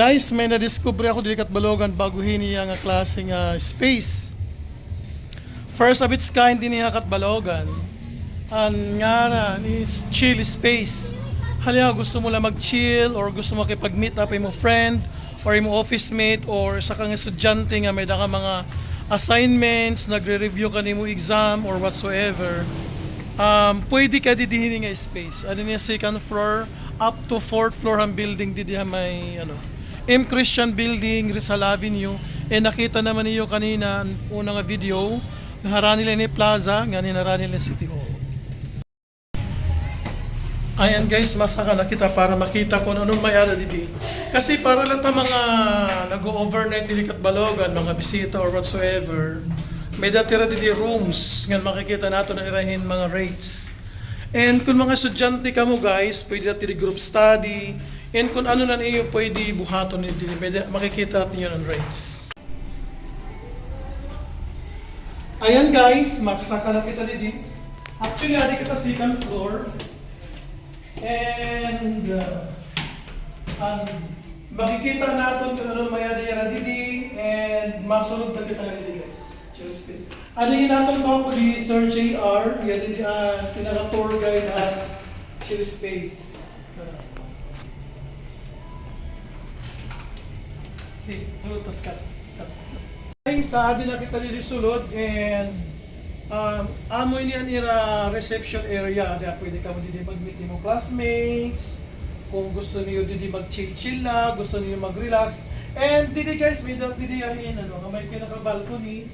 Guys, may na-discover ako dili kat Balogan bago hiniya nga klaseng space. First of its kind din niya kat Balogan. Ang ngaran is chill space. Halina gusto mo lang mag-chill or gusto mo kipag-meet up mo friend or mo office mate or sa kang estudyante nga may daka mga assignments, nagre-review ka mo exam or whatsoever. Pwede ka didihin nga space. Ano niya second floor up to fourth floor ang building didiha may M. Christian Building, Rizal Avenue. Nakita naman niyo kanina ang unang video, Haranil ni Plaza, nga ni Haranil City Hall. Ayan guys, masaka na kita para makita kung anong mayara didi. Kasi para lang pa mga nag-overnight dili kat Balogan, mga bisita or whatsoever, may datira didi rooms nga makikita nato na irahin mga rates. And kung mga estudyante ka mo guys, pwede natin group study. And kung ano na iyo pwede buhaton nito, makikita niyo ng rates. Ayan guys, makasaka na kita dito. Actually, adi kita second floor. And makikita natin kung ano mayada yara didi. And masunod na kita dito guys. Cheers guys. Adi natin ko di Sir JR. Yan didi pinaka-tour guide at chill space. Sulod tas cut. Ay, sa adi na kita dili sulod and amoy niyan ira reception area. Ada pwede ka mo didi mag-meet mo classmates. Kung gusto niyo didi mag-chill la, gusto niyo mag-relax. And didi guys, may didi ahin may pinaka-balcony.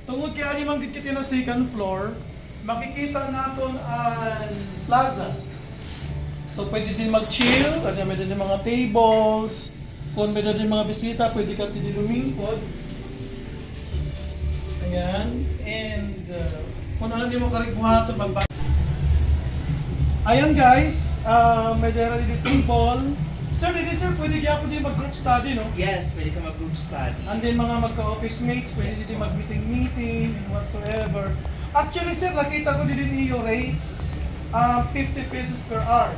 Tungod kay ani mang dikit na second floor, makikita naton ang plaza. So pwede din mag-chill, ada may din mga tables. Kung may din mga bisita, pwede ka din lumingkod. Ayan. And kung ano din mo karigbuhaton, ayan guys, may dera din table. Sir, pwede kaya po din mag-group study, no? Yes, pwede ka mag-group study. And then mga magka-office mates, pwede din mag-meeting and whatsoever. Actually sir, nakita ko din yung rates, 50 pesos per hour.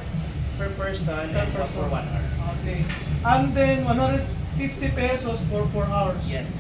Per person Per and person. for 1 hour. Okay. And then 150 pesos for 4 hours. Yes.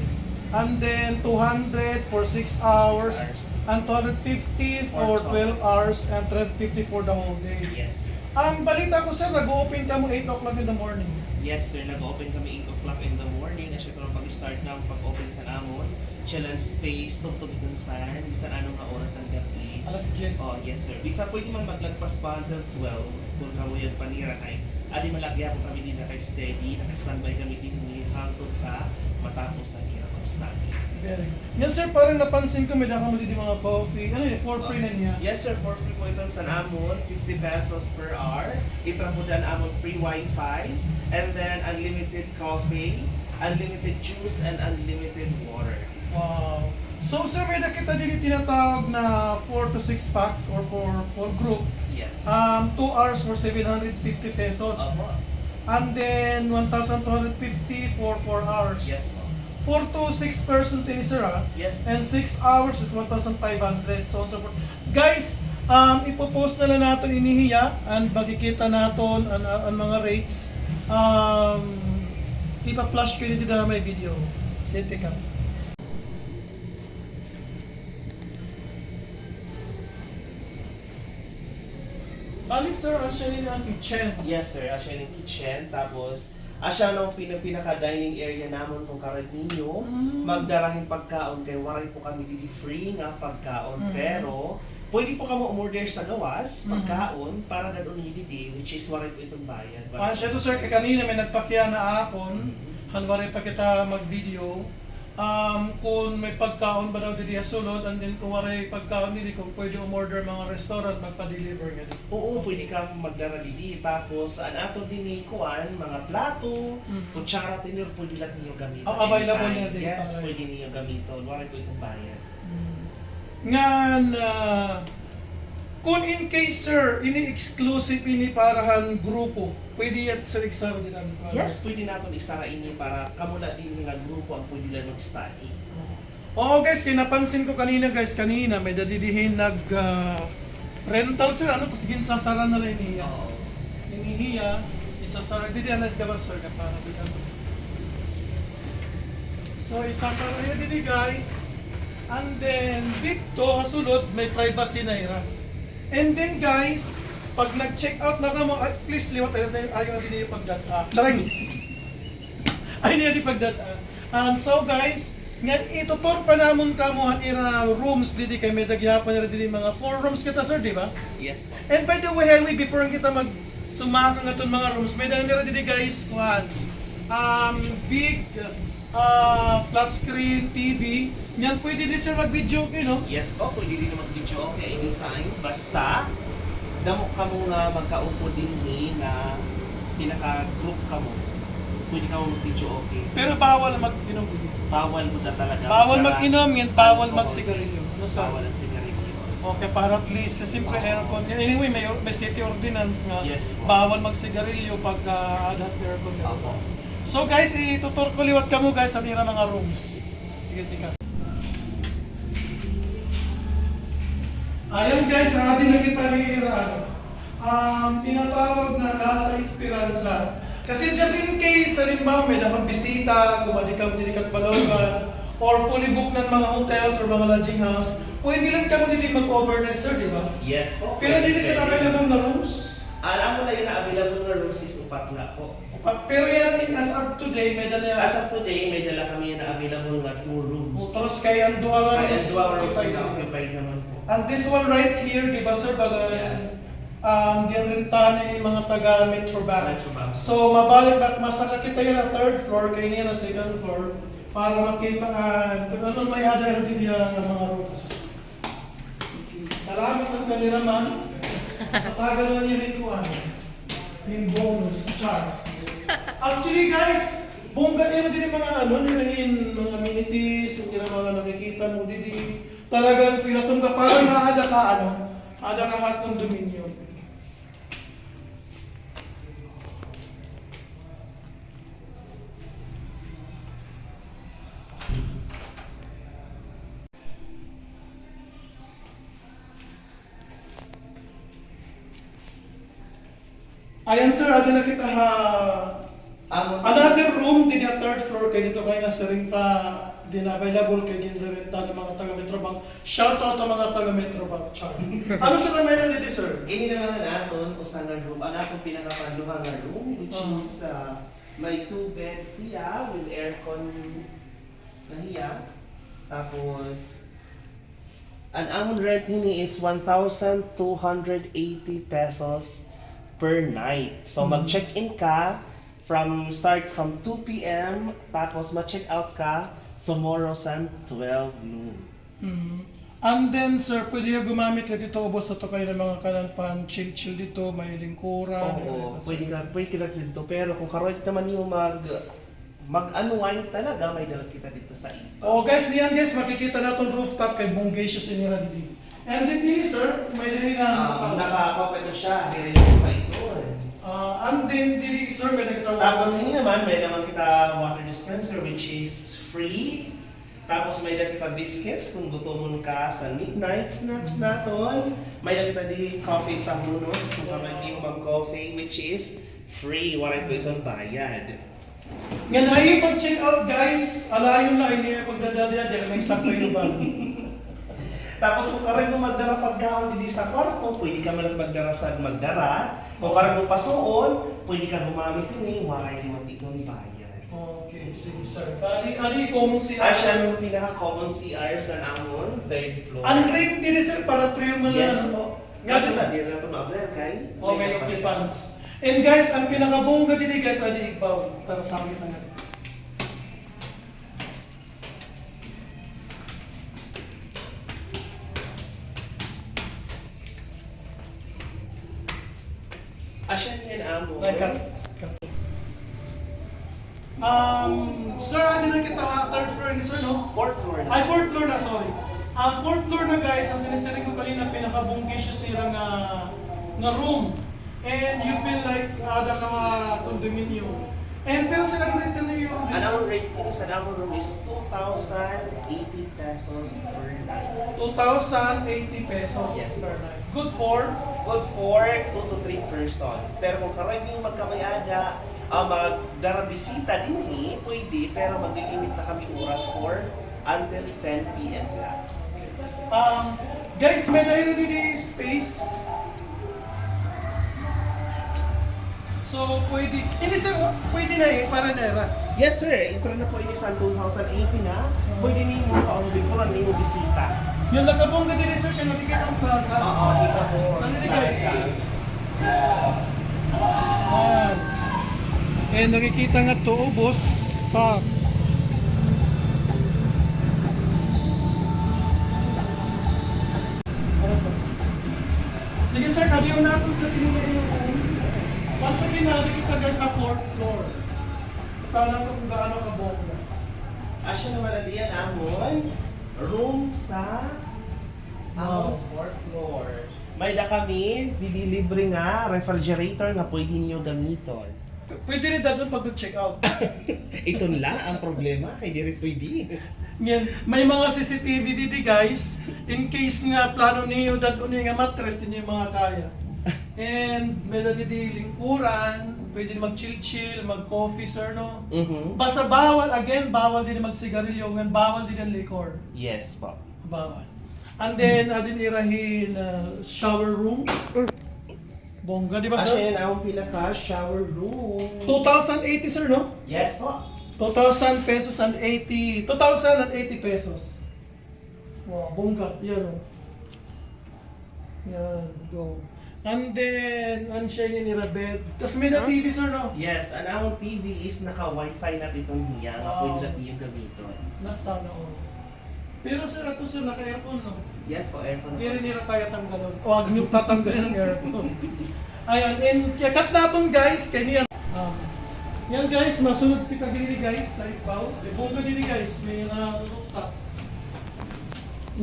And then 200 for 6 hours. 6 hours. And 250 for 12 hours and 350 for the whole day. Yes, sir. Ang balita ko sir, nag-open ka mo 8 o'clock in the morning. Yes, sir. Nag-open kami 8 o'clock in the morning. At syempre pag-start na ang pag-open sa namon. Chill and space, tugtog itong saan. Bisan anong ka oras ang gabi. Alas 10. Oh, yes, sir. Bisa pwede man maglagpas pa until 12 kung kamo yung panira kay. Adi malagya po kami din naka-steady, naka-standby kami din hangtod sa matapos ang ira pag-study. Very good. Yan sir, parang napansin ko may daka mo din mga coffee. Ano yun, for free na niya? Yes sir, for free po ito sa namon, 50 pesos per hour. Itramudan amon free wifi, and then unlimited coffee, unlimited juice, and unlimited water. Wow. So sir, may nakita din tinatawag na 4 to 6 packs or for group. Yes. 2 hours for 750 pesos. Opo. And then 1,250 for 4 hours. Yes po. 4 to 6 persons in Isra. Yes. And 6 hours is 1,500. So on so forth. Guys, ipopost na lang natin inihiya and makikita natin ang mga rates. Ipa-flash ko dito na may video. Sige ka. Bali sir, actually ang kitchen. Yes sir, asya yung kitchen, tapos asya nung pinaka-dining area namon kung karag ninyo, magdarahing pagkaon kay waray po kami didi free nga pagkaon, pero pwede po kamo umorder sa gawas, pagkaon, para dadon ninyo didi, which is waray po itong bayad. Siya to sir, kanina may nagpakya na akon, hanwaray pa kita mag-video. Kung may pagkaon ba daw didi sulod, and then kung waray pagkaon didi, kung pwede umorder mga restaurant, magpa-deliver nga dito. Oo, pwede kang magdara didi, tapos ang ato din ni kuan, mga plato, kutsara tinir, pwede lang niyo gamiton. Available anytime. na din. Yes, Okay. pwede niyo gamiton, waray po itong bayad. Ngan, kung in case sir, ini-exclusive ini parahan grupo, pwede yan sa exam din namin. Yes, pwede natin isara ini para kamula din nga grupo ang pwede lang mag-study. Oo guys, kinapansin ko kanina may dadidihin rental sir, tapos ginsasara na lang inihiya. Oo. Inihiya, Isasara, di diyan na ka sir ka para bitan. So isasara yun dito guys. And then dito hasulod may privacy na ira. And then guys, pag nag-check out na ka mo, ay, please liwat ayaw din yung pagdata. Charing. Ay niya di pagdata. And so guys, nga itutor pa namon ka mo ira rooms didi kay may dagyapan na didi mga 4 rooms kita sir, di ba? Yes po. And by the way, highway, before kita mag sumaka nga itong mga rooms, may dahil nila dito guys, kuhan, big flat screen TV, yan pwede din sir mag-video, okay, no? Yes po, pwede din mag-video okay anytime. Basta, damo ka mo nga magkaupo din na pinaka-group ka mo. Pwede ka mo mag-video okay. Pero bawal mag-inom. Bawal mo na talaga. Bawal mag-inom, yan bawal Alcohol, mag-sigarilyo. No, sir? Bawal ang sigarilyo. Okay, para at least, siyempre aircon. Anyway, may city ordinance nga, Yes, po. bawal mag-sigarilyo pagka adat aircon. Opo. So guys, itutur ko liwat ka mo guys sa tira mga rooms. Sige, tika. Ayun guys, atin na kita hihiraan. Tinatawag na Casa Esperanza. Kasi just in case, halimbawa may bisita, kumadi ka mo dinikat Balogan, or fully booked ng mga hotels or mga lodging house, pwede lang ka mo dito mag-overnight sir, di ba? Yes po. Pero dito sa available na rooms. Alam mo na yun na available na rooms is upat nga po. Pero yan, as of today, may dala As of today, may dala kami na available na 2 rooms. Tapos kaya ang duha nga Kaya rooms, 2 rooms occupied na na. occupied naman po. And this one right here, di ba sir, baga, Yes. ginrentahan yung mga taga Metro Bank. Metro Bank. So, mabalik back, masaka kita yun na third floor, kaya niya na second floor, para makita kung ano may ada din niya ng mga rooms. Salamat ang kameraman. Matagal na niya rin ko yung bonus, char. Actually guys, bongga nila din yung mga nila mga amenities, yung mga nakikita mo didi. Talagang pinatong ka, parang naada ka ada ka hard condominium. Ayan sir, ada na kita another room din yung third floor kay dito kayo nasa ring pa din available kay ginrenta ng mga taga Metro Bank. Shout out ang mga taga Metro Bank. Char. Ano sa meron dito sir? Ini naman naton usa nga room, ang atong pinakapanduha nga room which is may 2 beds siya with aircon na hiya. Tapos ang amon rent ni is 1,280 pesos per night. So mag-check-in ka start from 2 p.m. tapos ma-check out ka tomorrow sa 12 noon. And then sir, pwede yung gumamit ka dito ubos na to kayo ng mga kananpan, chill dito, may lingkuran. Oo, pwede ka dito. Pero kung karoon naman yung mag-unwind talaga, may dala kita dito sa iba. Oh guys, diyan guys, makikita na itong rooftop kay Bonggacious nila dito. And then dili sir, may dali na Naka-compete siya, hirin ko pa ito. and then dili sir, may nakita Tapos hindi naman, may naman kita water dispenser which is free. Tapos may na kita biscuits kung gutomon ka sa midnight snacks naton. May na kita di coffee sa Munos kung hindi mo mag-coffee which is free. Waray po itong bayad. Yan ay pag-check out guys, alayon lang niya pagdadadya dahil may saklay na ba. Tapos kung karoon mo magdara pagkaon dito sa kwarto, pwede ka man magdara sa magdara. Kung karoon mo pasuon, pwede ka gumamit ini, waray liwat itong bayad. Okay, sige sir. Ali common CR. Siya yung pinaka-common CR sa namon, 3rd floor. Ang rate din sir para premium na Yes po. Kasi na, di na ito ma-apply kay. Okay, occupants. And guys, ang pinakabongga din guys, ali igbaw. Para sa akin na. Asya niya na amo. Sir, adi na kita third floor ni sir, no? 4th floor na. Ay, fourth floor na, sorry. Ang fourth floor na guys, ang sinisaring ko kanina, pinaka-bonggacious nila nga room. And you feel like ada ka condominium. And pero celebrate na yung Ang among rating sa among room is 2,080 pesos per night. 2,080 pesos Yes. per night. Good for Good for 2 to 3 person. Pero kung karoon yung magkamayada, magdarabisita din pwede, pero maglilimit na kami oras for until 10 p.m. lang. Guys, may dahil din space. So, pwede. Hindi sir, pwede na para nera. Yes sir, ito na po ini sa 2018 na. Pwede niyo mo kaunong niyo bisita. Yung nakabongga din sir, kaya nakikita ang plaza. Oo, dito po. Ano din guys? Ayan. Eh, nakikita nga to, boss. Pak. Ano sir? Sige sir, kadiyo natin sa pinili yung once again, nakikita guys sa 4th floor. Tanong ko kung gaano kabongga. Asya naman na diyan amon. Room sa Wow. 4th floor. May da kami, didilibre nga, refrigerator nga pwede niyo gamiton. Pwede rin doon pag check out. Ito lang ang problema, kay diri pwede. Yan, may mga CCTV dito guys, in case nga plano niyo dadun nga mattress din yung mga kaya. And may dito lingkuran, pwede mag-chill-chill, mag-coffee sir no. Basta bawal, again, bawal din mag-sigarilyo, and bawal din ang liquor. Yes po. Bawal. And then, adin irahin shower room. Bongga, di ba Asya sir? yan ang pinaka-shower room. 2,080 sir no? Yes po. 2,000 pesos and 80, 2,080 pesos. Wow, bongga. Yan o. Yan, go. And then, ano siya yung nila bed. Tapos may na TV sir no? Yes, ang among TV is naka-wifi na itong hiya, nga Wow. pwede natin yung gamiton. Nasa na pero sir, ito sir, naka-aircon no? Yes po, aircon. Hindi rin nila kaya tanggalon. Huwag niyo tatanggalin ng aircon. Ayan, and cut natin guys, kaya niyan. Yan guys, masunod kita dili guys sa ibaw. Bongga dili guys, may rooftop.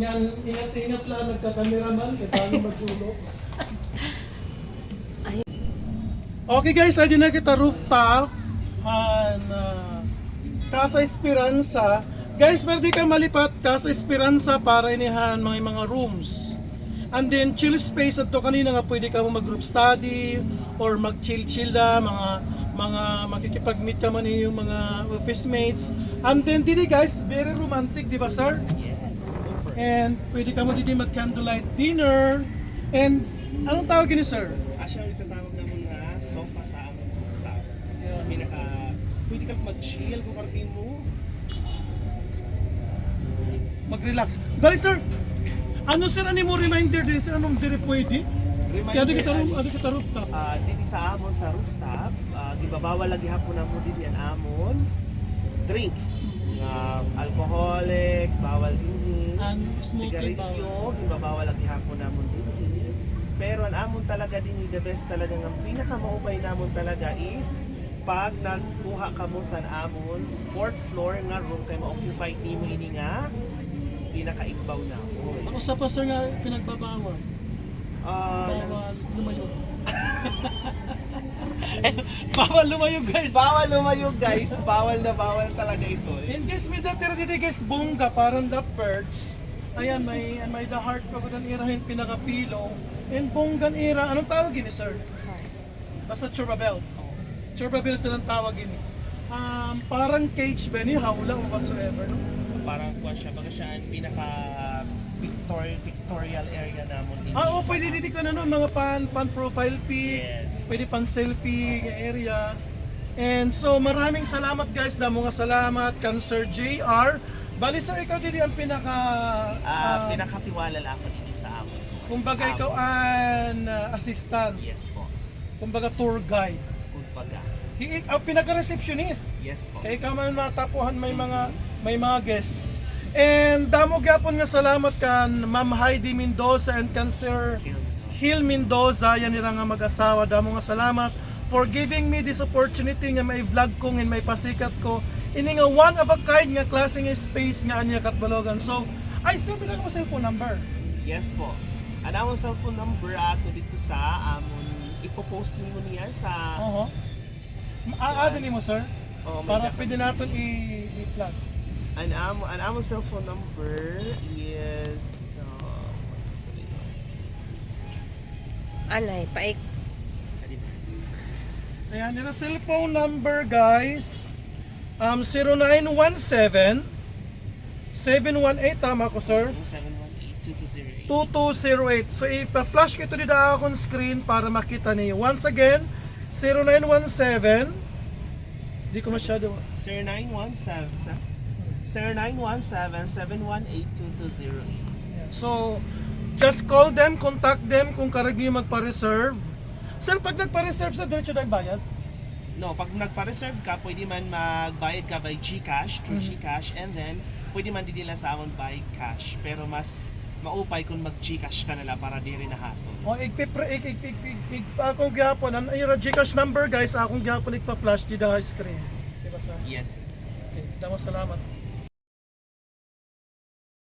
Yan, ingat-ingat lang nagka-cameraman, kaya paano magulok. Okay guys, ay din na kita rooftop. Casa Esperanza. Guys, pwede ka malipat Casa Esperanza para inihan mga rooms. And then chill space at to kanina nga pwede ka mag-group study or mag-chill-chill na mga makikipag-meet ka man yung mga office mates. And then dito guys, very romantic, di ba sir? Yes, super. And pwede ka mo dito mag-candlelight dinner. And anong tawag ni sir? Asya, itatawag naman nga sofa sa among rooftop. Yan. Pwede ka mag-chill kung karapin mo. Mag-relax. Gali sir, ano sir, ano mo reminder din sir, anong dire pwede? Kaya di kita rooftop. Dito sa amon sa rooftop, gibabawal lagi hapon na mo dito yan amon. Drinks, alcoholic, bawal din. Smoking Sigarilyo, gibabawal lagi hapon na mo dito. Pero ang amon talaga din, the best talaga, ang pinakamaupay namon talaga is pag nagkuha ka mo sa amon 4th floor nga room kay ma-occupy nimo ini nga pinakaigbaw na mo. Ako sa pa sir nga pinagbabawal. Bawal lumayo. Bawal lumayo guys. Bawal lumayo guys, bawal na bawal talaga ito. And guys, may datira dito guys, bongga, parang the perch. Ayan, may the heart pa ko irahin pinakapilo. And bonggan ira, anong tawag ni sir? Basta churba bells. Churba bells na lang tawag ini. Parang cage ba ni hawla o whatsoever. No? Parang kuha siya, baga siya ang pinaka pictorial area namon dito. Oo, pwede dito ka na no, mga pan profile pic, Yes. pwede pan selfie area. And so maraming salamat guys, damo nga salamat kan Sir JR. Bali sir, ikaw din ang Pinakatiwala lang ako dito sa amon. kumbaga ikaw ang assistant, Yes po. kumbaga tour guide. Kumbaga. Pinaka-receptionist. Yes po. Kaya ka man matapuhan may mga guest. And damo gyapon nga salamat kan Ma'am Heidi Mendoza and kan Sir Hill Mendoza, yan nila nga mag-asawa. Damo nga salamat for giving me this opportunity nga may vlog ko nga may pasikat ko. Ini nga one of a kind nga klaseng space nga anya Katbalogan. So, ay sir, pinaka mo cellphone number. Yes po. Ang among cellphone number ato dito sa amon ipopost nimo niyan sa Aadin mo, sir. Oo, may Para dapat. pwede natin i-plug. Ang among cellphone number is Anay, paik. Ayan, yung cellphone number, guys. 0917 718, tama ko, sir? 718-2208. 2208. So, ipa-flash ko ito dito akong screen para makita niyo. Once again, 0917. Di ko masyado. 0917-718-2208. So, just call them, contact them kung karag niyo magpa-reserve. Sir, pag nagpa-reserve sa diretso na bayad? No, pag nagpa-reserve ka, pwede man magbayad ka by GCash, through GCash, and then pwede man didila sa amon by cash. Pero mas maupay kung mag-GCash ka nila para di rin nahason. O, akong gihapon, ang Gcash number, guys, akong gihapon ipa-flash dito sa screen. Diba, sir? Yes. Okay, salamat.